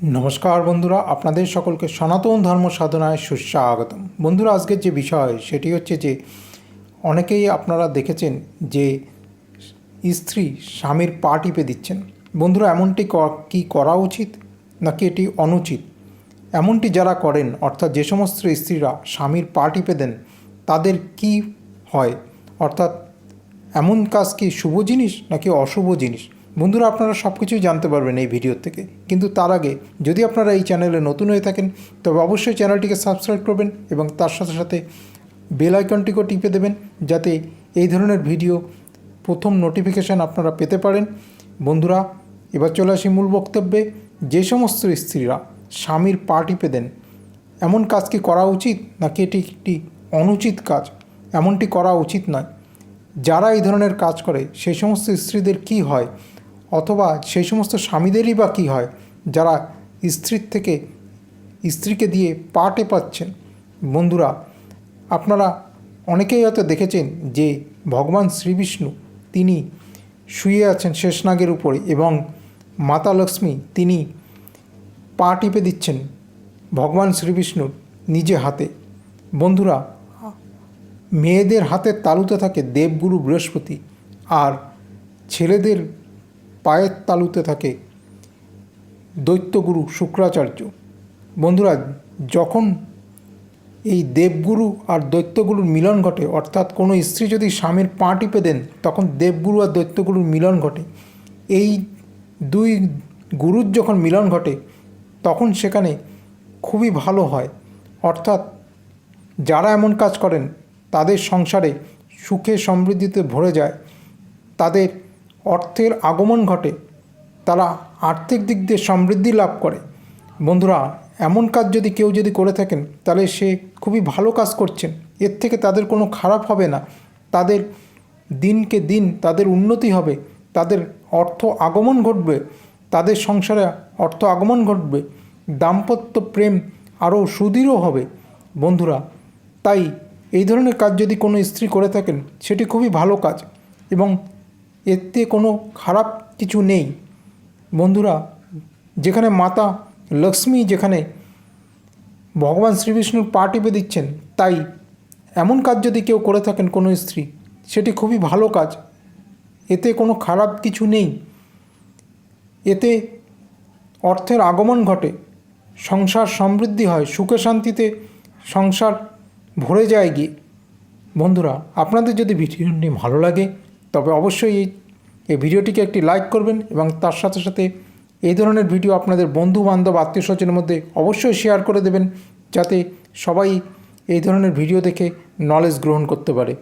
নমস্কার বন্ধুরা, আপনাদের সকলকে সনাতন ধর্ম সাধনায় সুস্বাগতম। বন্ধুরা, আজকের যে বিষয় সেটি হচ্ছে যে অনেকেই আপনারা দেখেছেন যে স্ত্রী স্বামীর পা টিপে দিচ্ছেন। বন্ধুরা, এমনটি কি করা উচিত নাকি এটি অনুচিত? এমনটি যারা করেন, অর্থাৎ যে সমস্ত স্ত্রীরা স্বামীর পা টিপে দেন, তাদের কি হয়? অর্থাৎ এমন কাজ কি শুভ জিনিস নাকি অশুভ জিনিস? বন্ধুরা, আপনারা সব কিছুই জানতে পারবেন এই ভিডিও থেকে। কিন্তু তার আগে যদি আপনারা এই চ্যানেলে নতুন হয়ে থাকেন তবে অবশ্যই চ্যানেলটিকে সাবস্ক্রাইব করবেন এবং তার সাথে সাথে বেল আইকনটিকেও টিপে দেবেন, যাতে এই ধরনের ভিডিও প্রথম নোটিফিকেশান আপনারা পেতে পারেন। বন্ধুরা, এবার চলে আসি মূল বক্তব্যে। যে সমস্ত স্ত্রীরা স্বামীর পা টিপে দেন, এমন কাজ কি করা উচিত নাকি এটি একটি অনুচিত কাজ? এমনটি করা উচিত নয়। যারা এই ধরনের কাজ করে সেই সমস্ত স্ত্রীদের কি হয়, অথবা সেই সমস্ত স্বামীদেরই বা কী হয় যারা স্ত্রীকে দিয়ে পা টেপাচ্ছেন? বন্ধুরা, আপনারা অনেকেই হয়তো দেখেছেন যে ভগবান শ্রীবিষ্ণু তিনি শুয়ে আছেন শেষনাগের উপরে এবং মাতা লক্ষ্মী তিনি পা টিপে দিচ্ছেন ভগবান শ্রীবিষ্ণুর নিজে হাতে। বন্ধুরা, মেয়েদের হাতের তালুতে থাকে দেবগুরু বৃহস্পতি, আর ছেলেদের পায়ের তালুতে থাকে দৈত্যগুরু শুক্রাচার্য। বন্ধুরা, যখন এই দেবগুরু আর দৈত্যগুরুর মিলন ঘটে, অর্থাৎ কোনো স্ত্রী যদি স্বামীর পা টিপে দেন, তখন দেবগুরু আর দৈত্যগুরুর মিলন ঘটে। এই দুই গুরুর যখন মিলন ঘটে তখন সেখানে খুবই ভালো হয়। অর্থাৎ যারা এমন কাজ করেন তাদের সংসারে সুখে সমৃদ্ধিতে ভরে যায়, তাদের অর্থের আগমন ঘটে, তারা আর্থিক দিক দিয়ে সমৃদ্ধি লাভ করে। বন্ধুরা, এমন কাজ যদি কেউ করে থাকেন তাহলে সে খুবই ভালো কাজ করছেন। এর থেকে তাদের কোনো খারাপ হবে না, তাদের দিনকে দিন তাদের উন্নতি হবে, তাদের অর্থ আগমন ঘটবে, তাদের সংসারে অর্থ আগমন ঘটবে, দাম্পত্য প্রেম আরও সুদৃঢ় হবে। বন্ধুরা, তাই এই ধরনের কাজ যদি কোনো স্ত্রী করে থাকেন সেটি খুবই ভালো কাজ এবং এতে কোনো খারাপ কিছু নেই। বন্ধুরা, যেখানে মাতা লক্ষ্মী যেখানে ভগবান শ্রীবিষ্ণুর পা টিপে দিচ্ছেন, তাই এমন কাজ যদি কেউ করে থাকেন কোনো স্ত্রী, সেটি খুবই ভালো কাজ। এতে কোনো খারাপ কিছু নেই। এতে অর্থের আগমন ঘটে, সংসার সমৃদ্ধি হয়, সুখে শান্তিতে সংসার ভরে যায় গিয়ে। বন্ধুরা, আপনাদের যদি ভিডিওটি ভালো লাগে তবে অবশ্যই এই ভিডিওটিকে একটি লাইক করবেন এবং তার সাথে সাথে এই ধরনের ভিডিও আপনাদের বন্ধু বান্ধব আত্মীয় স্বজনের মধ্যে অবশ্যই শেয়ার করে দেবেন, যাতে সবাই এই ধরনের ভিডিও দেখে নলেজ গ্রহণ করতে পারে।